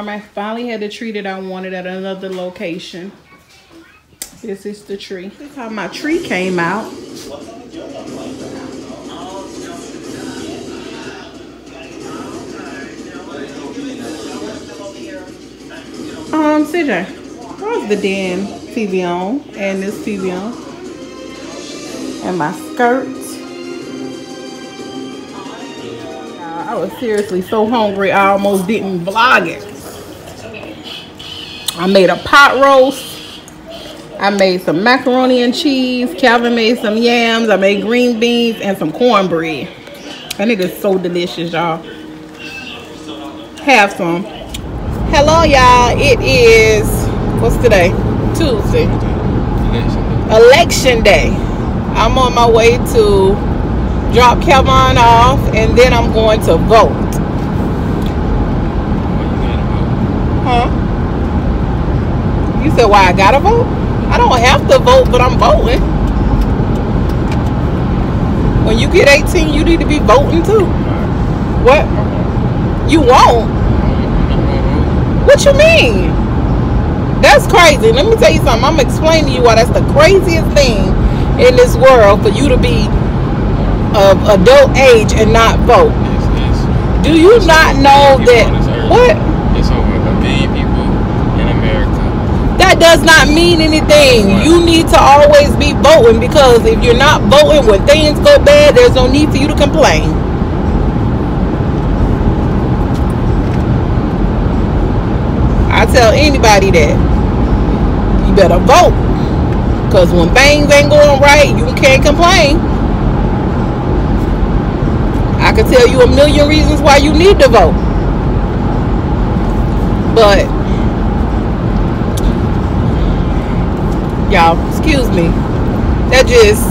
farm. I finally had the tree that I wanted at another location. This is the tree. This is how my tree came out. CJ, where's the den TV on and this TV on? And my skirts. I was seriously so hungry I almost didn't vlog it. I made a pot roast. I made some macaroni and cheese. Calvin made some yams. I made green beans and some cornbread. And it is so delicious, y'all. Have some. Hello, y'all. It is, what's today? Tuesday. Election day. I'm on my way to drop Calvon off, and then I'm going to vote. Huh? You said why I gotta vote? I don't have to vote, but I'm voting. When you get 18, you need to be voting too. What? You won't? What you mean? That's crazy. Let me tell you something. I'm explaining to you why that's the craziest thing in this world, for you to be of adult age and not vote. Do you not know that? What? It's over 1 billion people in America. That does not mean anything. You need to always be voting, because if you're not voting when things go bad, there's no need for you to complain. I tell anybody that you better vote, because when things ain't going right, you can't complain. I can tell you a million reasons why you need to vote, but y'all, excuse me, that just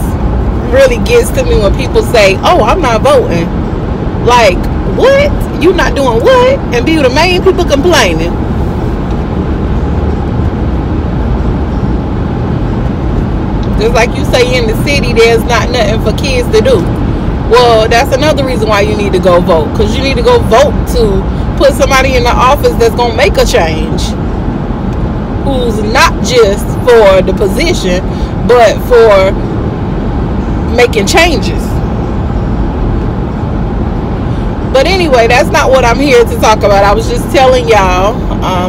really gets to me when people say, oh, I'm not voting. Like, what? You not doing what? And be the main people complaining. Just like you say, in the city there's not nothing for kids to do. Well, that's another reason why you need to go vote, because you need to go vote to put somebody in the office that's going to make a change, who's not just for the position, but for making changes. But anyway, that's not what I'm here to talk about. I was just telling y'all,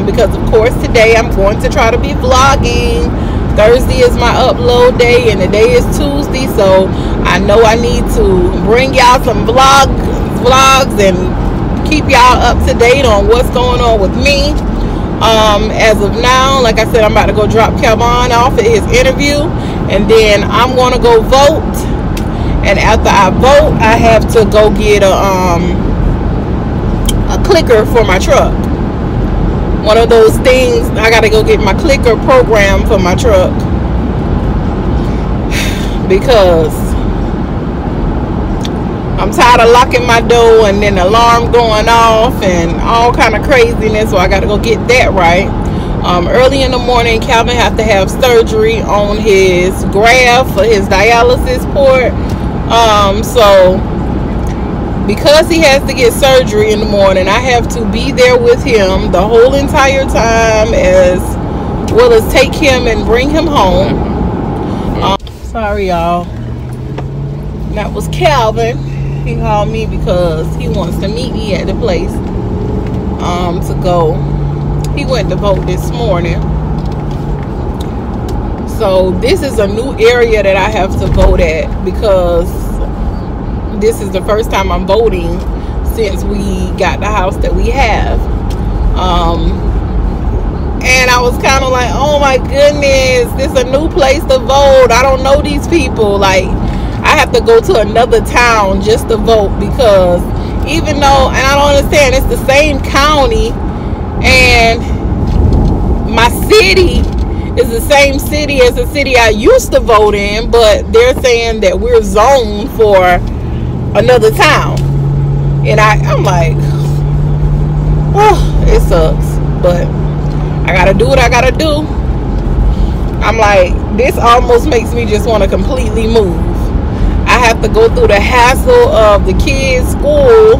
because of course today I'm going to try to be vlogging. Thursday is my upload day, and today is Tuesday, so I know I need to bring y'all some vlogs and keep y'all up to date on what's going on with me. As of now, like I said, I'm about to go drop Calvon off at his interview, and then I'm going to go vote. And after I vote, I have to go get a clicker for my truck. One of those things, I got to go get my clicker program for my truck, because I'm tired of locking my door and then the alarm going off and all kind of craziness. So I got to go get that right. Early in the morning, Calvin has to have surgery on his graft for his dialysis port. So because he has to get surgery in the morning, I have to be there with him the whole entire time, as well as take him and bring him home. Sorry, y'all. That was Calvin. He called me because he wants to meet me at the place to go. He went to vote this morning. So this is a new area that I have to vote at, because this is the first time I'm voting since we got the house that we have. And I was kind of like, oh my goodness, this is a new place to vote. I don't know these people. Like, I have to go to another town just to vote, because even though, and I don't understand, it's the same county and my city is the same city as the city I used to vote in, but they're saying that we're zoned for another town. And I'm like, oh, it sucks, but I gotta do what I gotta do. I'm like, this almost makes me just want to completely move. I have to go through the hassle of the kids' school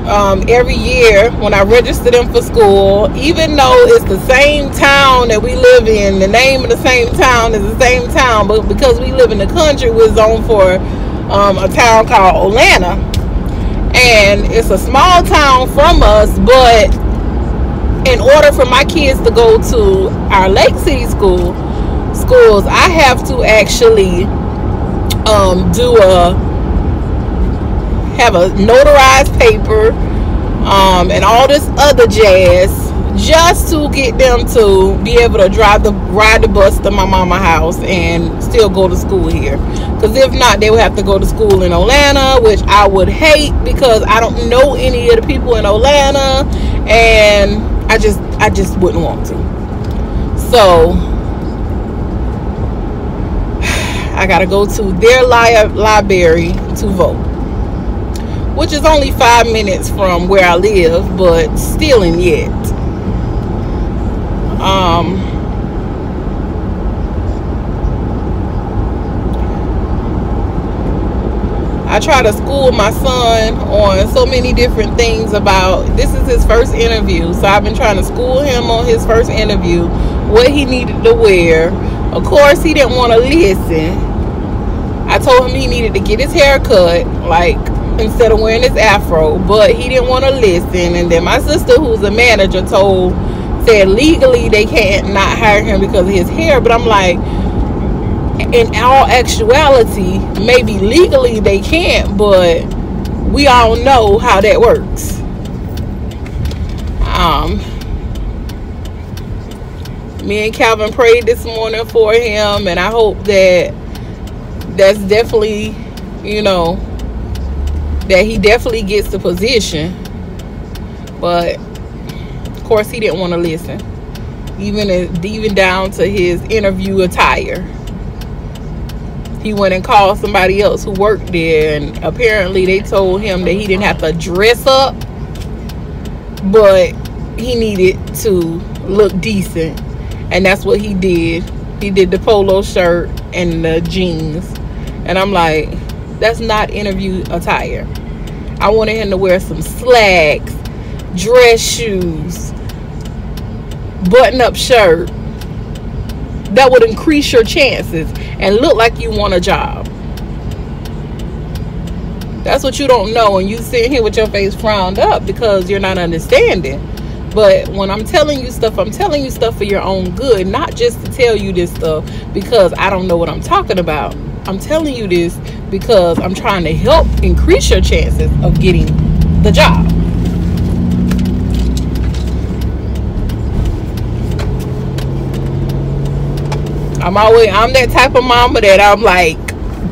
every year when I register them for school, even though it's the same town that we live in, the name of the same town is the same town, but because we live in the country, we're zoned for a town called Atlanta, and it's a small town from us. But in order for my kids to go to our Lake City schools, I have to actually have a notarized paper and all this other jazz, just to get them to be able to ride the bus to my mama's house and still go to school here. Because if not, they would have to go to school in Atlanta, which I would hate, because I don't know any of the people in Atlanta, and I just wouldn't want to. So I gotta go to their library to vote, which is only 5 minutes from where I live, but still in yet. I try to school my son on so many different things about, this is his first interview, so I've been trying to school him on his first interview, what he needed to wear. Of course, he didn't want to listen. I told him he needed to get his hair cut, like, instead of wearing his afro, but he didn't want to listen. And then my sister, who's a manager, said legally they can't not hire him because of his hair. But I'm like, in all actuality, maybe legally they can't, but we all know how that works. Me and Calvin prayed this morning for him, and I hope that's definitely, that he definitely gets the position. But of course, he didn't want to listen, even down to his interview attire. He went and called somebody else who worked there, and apparently they told him that he didn't have to dress up, but he needed to look decent, and that's what he did. He did the polo shirt and the jeans, and I'm like, that's not interview attire. I wanted him to wear some slacks, dress shoes, button-up shirt that would increase your chances and look like you want a job. That's what you don't know, and you sitting here with your face frowned up because you're not understanding. But when I'm telling you stuff, I'm telling you stuff for your own good, not just to tell you this stuff because I don't know what I'm talking about. I'm telling you this because I'm trying to help increase your chances of getting the job. I'm that type of mama that I'm like,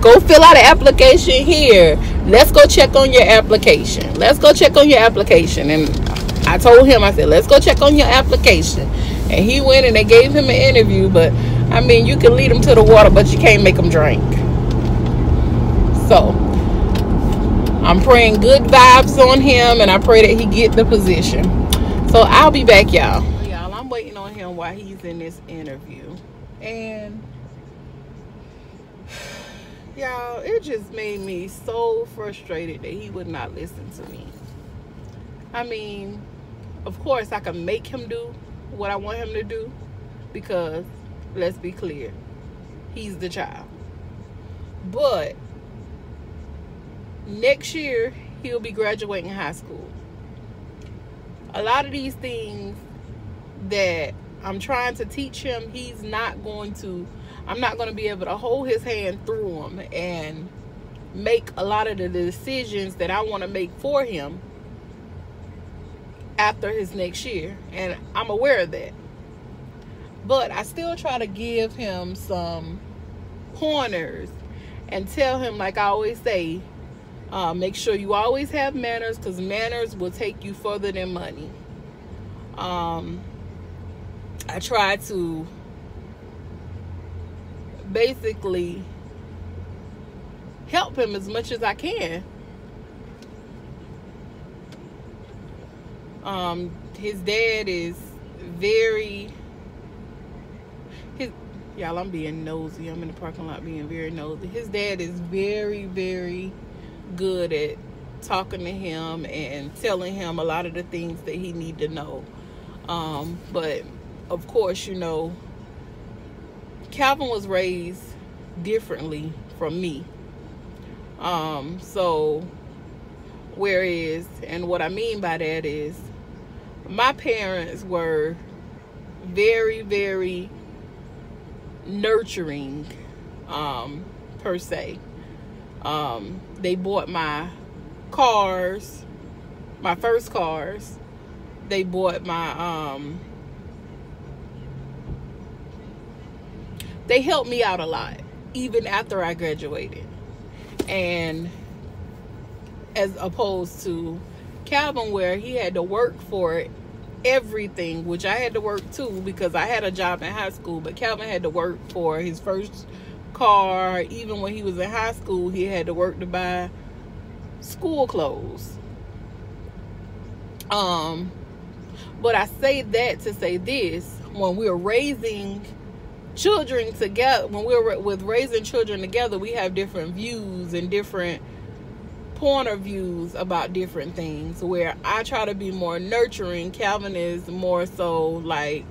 go fill out an application here. Let's go check on your application. Let's go check on your application. And I told him, I said, let's go check on your application. And he went and they gave him an interview. But I mean, you can lead him to the water, but you can't make him drink. So I'm praying good vibes on him, and I pray that he get the position. So I'll be back, y'all. I'm waiting on him while he's in this interview. And y'all, it just made me so frustrated that he would not listen to me. I mean, of course I can make him do what I want him to do, because let's be clear, he's the child. But next year he'll be graduating high school. A lot of these things that I'm trying to teach him, I'm not going to be able to hold his hand through them and make a lot of the decisions that I want to make for him after his next year. And I'm aware of that. But I still try to give him some pointers and tell him, like I always say, make sure you always have manners, because manners will take you further than money. I try to basically help him as much as I can. His dad is y'all, I'm being nosy. I'm in the parking lot being very nosy. His dad is very, very good at talking to him and telling him a lot of the things that he need to know. But of course, you know, Calvin was raised differently from me. So whereas, and what I mean by that is, my parents were very, very nurturing, per se. They bought my cars, my first cars. They bought my, they helped me out a lot, even after I graduated. And as opposed to Calvin, where he had to work for everything, which I had to work too, because I had a job in high school, but Calvin had to work for his first car. Even when he was in high school, he had to work to buy school clothes. But I say that to say this: when we're raising children together, when we're with raising children together, we have different views and different point of views about different things. Where I try to be more nurturing, Calvin is more so like,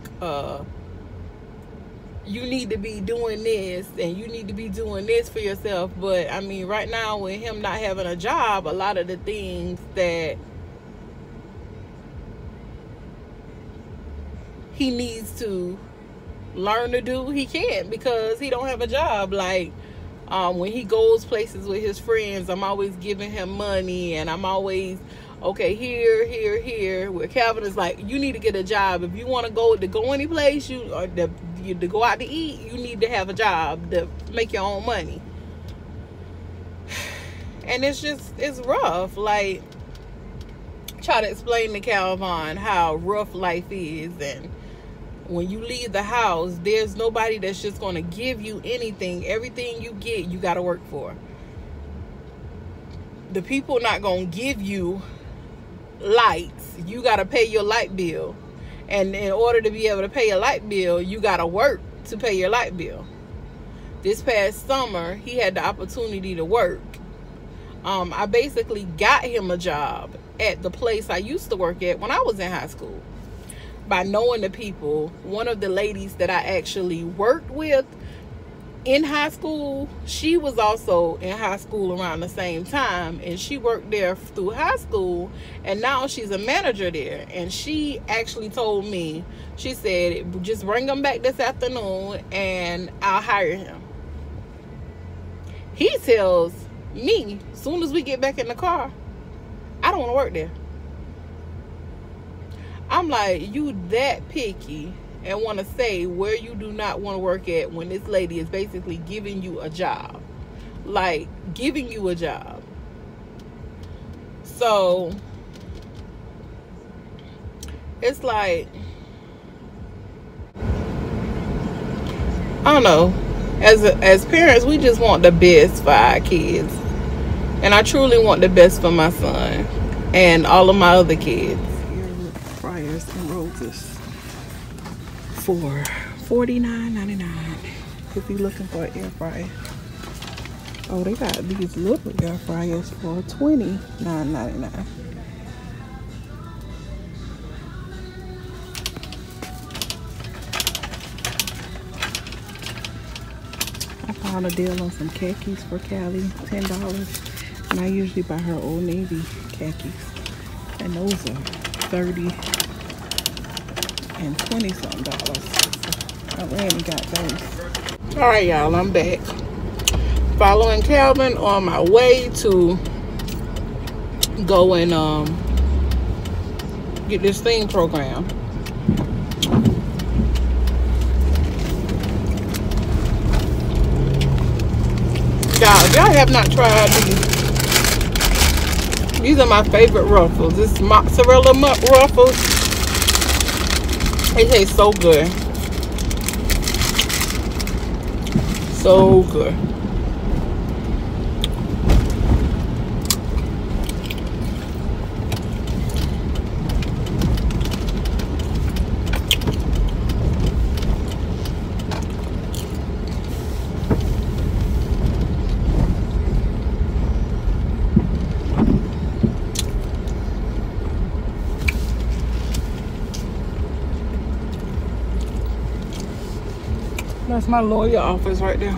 you need to be doing this and you need to be doing this for yourself. But I mean, right now with him not having a job, a lot of the things that he needs to learn to do, he can't, because he don't have a job. Like, when he goes places with his friends, I'm always giving him money, and I'm always, okay, here. Where Calvin is like, you need to get a job. If you want to go any place, to go out to eat, you need to have a job to make your own money. And it's rough. Like, try to explain to Calvon how rough life is, and when you leave the house, there's nobody that's just going to give you anything. Everything you get, you got to work for. The people not going to give you lights. You got to pay your light bill. And in order to be able to pay your light bill, you got to work to pay your light bill. This past summer, he had the opportunity to work. I basically got him a job at the place I used to work at when I was in high school. By knowing the people, one of the ladies that I actually worked with in high school, she was also in high school around the same time, and she worked there through high school, and now she's a manager there. And she actually told me, she said, just bring him back this afternoon and I'll hire him. He tells me, as soon as we get back in the car, I don't want to work there. I'm like, you that picky and want to say where you do not want to work at when this lady is basically giving you a job. Like, giving you a job. So, it's like, I don't know. As parents, we just want the best for our kids. And I truly want the best for my son and all of my other kids. Fryers and roses for $49.99 if you're looking for an air fryer. Oh, they got these little air fryers for $29.99. I found a deal on some khakis for Callie, $10, and I usually buy her Old Navy khakis, and those are $30 and $20 something. I ran and got those. All right, y'all, I'm back. Following Calvin on my way to go and get this thing program. Y'all have not tried these are my favorite ruffles. This is mozzarella ruffles. They taste so good. So good. That's my lawyer office right there.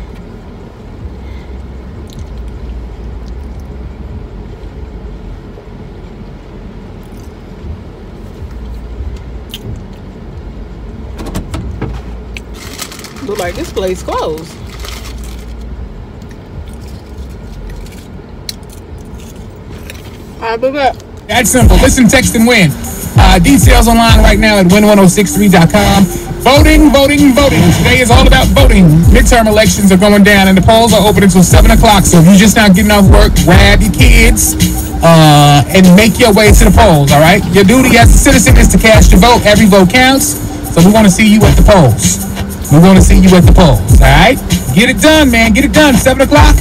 Look like this place closed. I'll be back. That's simple. Listen, text, and win. Details online right now at win1063.com. Voting. Today is all about voting. Midterm elections are going down, and the polls are open until 7 o'clock. So if you're just now getting off work, grab your kids and make your way to the polls, all right? Your duty as a citizen is to cast your vote. Every vote counts. So we want to see you at the polls. All right? Get it done, man. Get it done. 7 o'clock.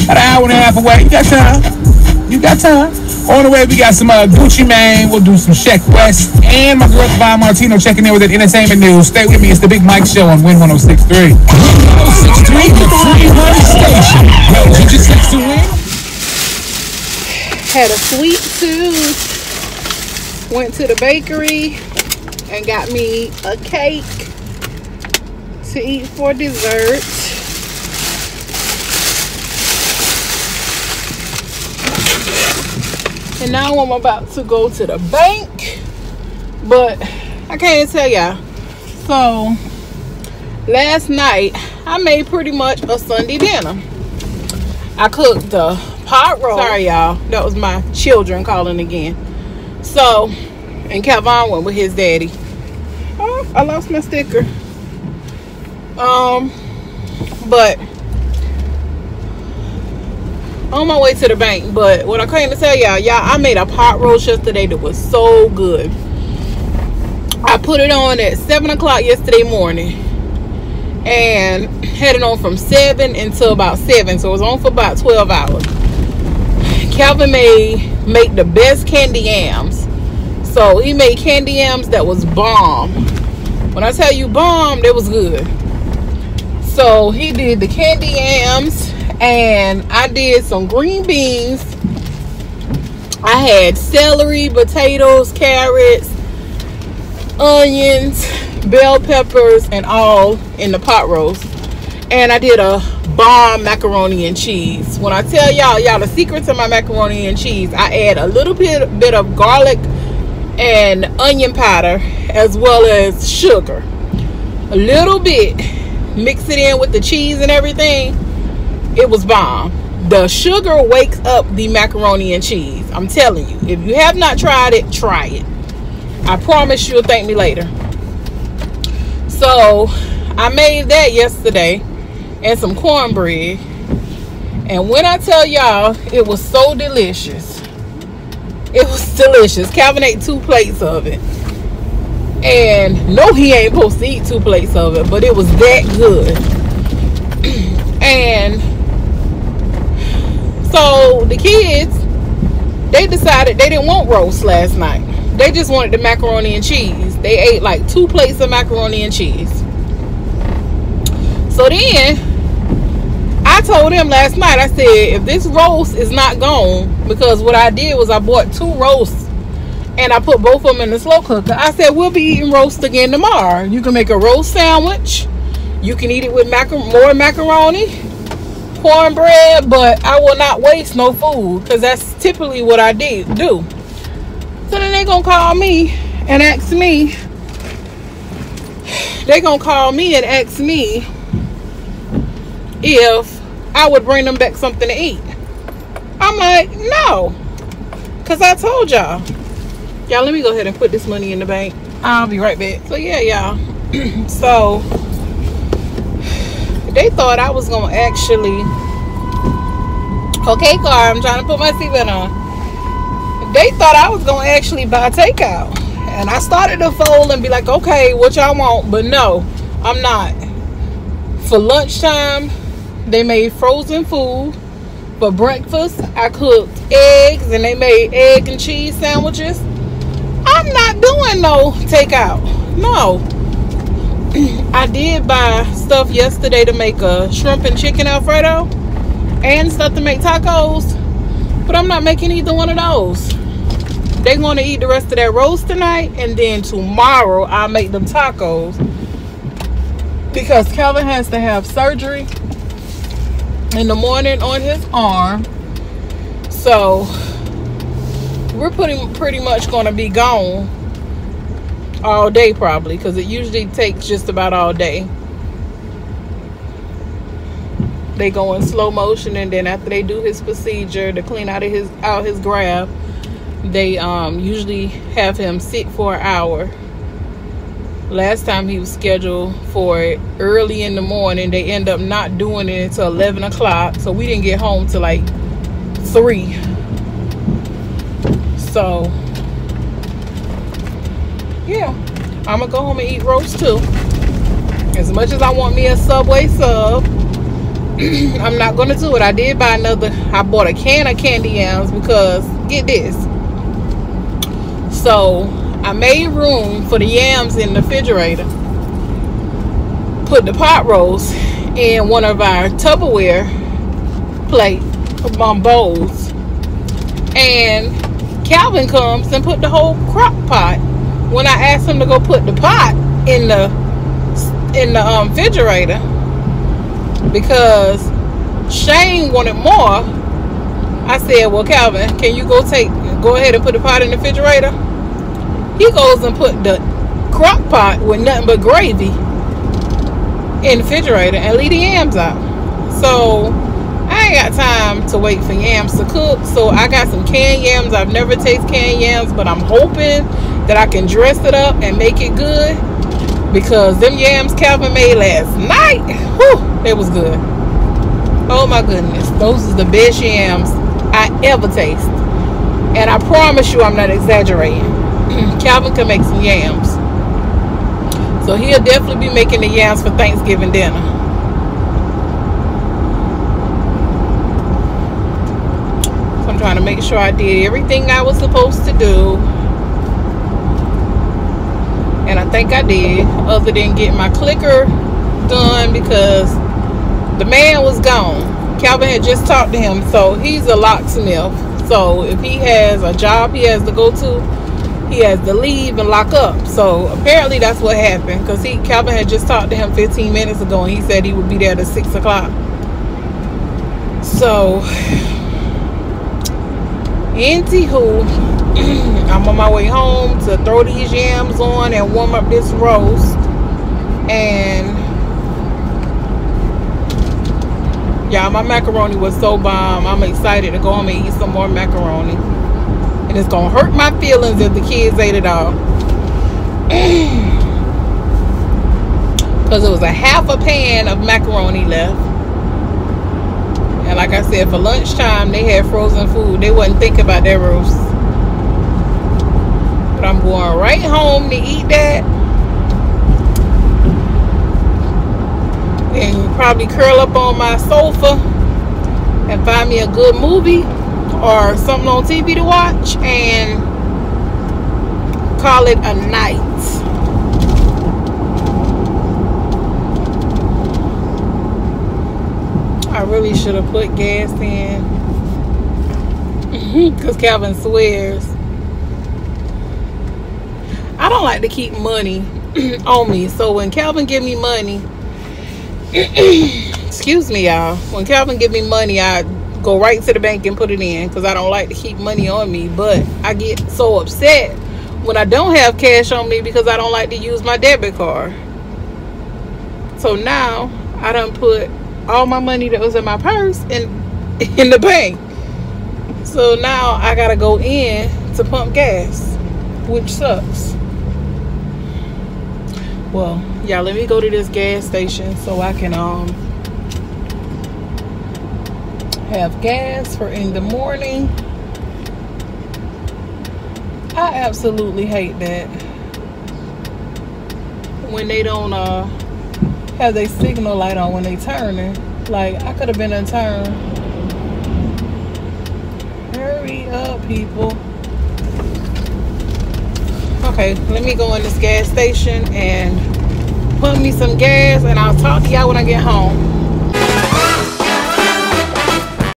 About an hour and a half away. You got time. On the way, we got some Gucci Mane. We'll do some Sheck West. And my girl, Calvon Martino, checking in with the entertainment news. Stay with me. It's the Big Mike Show on Win 106.3. 106.3, the free money station. Yo, did you just text to win? Had a sweet tooth. Went to the bakery and got me a cake to eat for dessert. And now I'm about to go to the bank, but I can't tell y'all. So last night I made pretty much a Sunday dinner. I cooked the pot roast. Sorry y'all, that was my children calling again. So, and Calvon went with his daddy. Oh, I lost my sticker. But on my way to the bank. But what I came to tell y'all, I made a pot roast yesterday that was so good. I put it on at 7 o'clock yesterday morning and had it on from 7 until about 7, so it was on for about 12 hours. Calvin make the best candy yams. So he made candy yams that was bomb. When I tell you bomb, that was good. So he did the candy yams, and I did some green beans. I had celery, potatoes, carrots, onions, bell peppers, and all in the pot roast. And I did a bomb macaroni and cheese. When I tell y'all the secret to my macaroni and cheese, I add a little bit of garlic and onion powder as well as sugar. A little bit. Mix it in with the cheese and everything. It was bomb. The sugar wakes up the macaroni and cheese. I'm telling you. If you have not tried it, try it. I promise you'll thank me later. So I made that yesterday and some cornbread. And when I tell y'all, it was so delicious. It was delicious. Calvin ate 2 plates of it. And no, he ain't supposed to eat 2 plates of it, but it was that good. And so the kids, they decided they didn't want roast last night. They just wanted the macaroni and cheese. They ate like 2 plates of macaroni and cheese. So then I told them last night, I said, if this roast is not gone, because what I did was I bought 2 roasts and I put both of them in the slow cooker. I said, we'll be eating roast again tomorrow. You can make a roast sandwich. You can eat it with more macaroni, cornbread, but I will not waste no food because that's typically what I do. So then they're going to call me and ask me. They're going to call me and ask me if I would bring them back something to eat. I'm like, no. Because I told y'all. Y'all, let me go ahead and put this money in the bank. I'll be right back. So yeah, y'all. So they thought I was gonna actually, okay, car, I'm trying to put my seatbelt on. They thought I was gonna actually buy takeout, and I started to fold and be like, okay, what y'all want? But no, I'm not. For lunchtime, they made frozen food. For breakfast, I cooked eggs, and they made egg and cheese sandwiches. I'm not doing no takeout. No. I did buy stuff yesterday to make a shrimp and chicken Alfredo and stuff to make tacos, but I'm not making either one of those. They're going to eat the rest of that roast tonight, and then tomorrow I'll make them tacos. because Calvin has to have surgery in the morning on his arm. So we're pretty much going to be gone all day probably, because it usually takes just about all day. They go in slow motion, and then after they do his procedure to clean out his graft, they usually have him sit for an hour. Last time he was scheduled for it early in the morning. They end up not doing it until 11 o'clock, so we didn't get home till like 3. So yeah, I'm gonna go home and eat roast too. As much as I want me a Subway sub, I'm not gonna do it. I did buy I bought a can of candy yams because, get this, so I made room for the yams in the refrigerator, put the pot roast in one of our Tupperware bowls, and Calvin comes and put the whole crock pot. When I asked him to go put the pot in the refrigerator because Shane wanted more, I said, well, Calvin, can you go ahead and put the pot in the refrigerator? He goes and put the crock pot with nothing but gravy in the refrigerator and leave the yams out. So I ain't got time to wait for yams to cook. So I got some canned yams. I've never tasted canned yams, but I'm hoping that I can dress it up and make it good, because them yams Calvin made last night, whew, it was good. Oh my goodness, those are the best yams I ever taste, and I promise you I'm not exaggerating. Calvin can make some yams, so he'll definitely be making the yams for Thanksgiving dinner. So I'm trying to make sure I did everything I was supposed to do, and I think I did, other than get my clicker done because the man was gone. Calvin had just talked to him, so he's a locksmith. So if he has a job he has to go to, he has to leave and lock up. So apparently that's what happened, because Calvin had just talked to him 15 minutes ago, and he said he would be there at 6 o'clock. So anywho, I'm on my way home to throw these yams on and warm up this roast. And yeah, my macaroni was so bomb. I'm excited to go home and eat some more macaroni. And it's gonna hurt my feelings if the kids ate it all. Because it was a half a pan of macaroni left. And like I said, for lunchtime they had frozen food. They wasn't thinking about their roast. But I'm going right home to eat that. And probably curl up on my sofa and find me a good movie or something on TV to watch and call it a night. I really should have put gas in because Calvin swears. I don't like to keep money on me, so when Calvin give me money, excuse me y'all, when Calvin give me money, I go right to the bank and put it in, because I don't like to keep money on me. But I get so upset when I don't have cash on me because I don't like to use my debit card. So now I done put all my money that was in my purse in the bank. So now I gotta go in to pump gas, which sucks. Well, yeah, let me go to this gas station so I can have gas for in the morning. I absolutely hate that when they don't have their signal light on when they turning. Like, I could have been in turn. Hurry up, people. Okay, let me go in this gas station and pump me some gas, and I'll talk to y'all when I get home.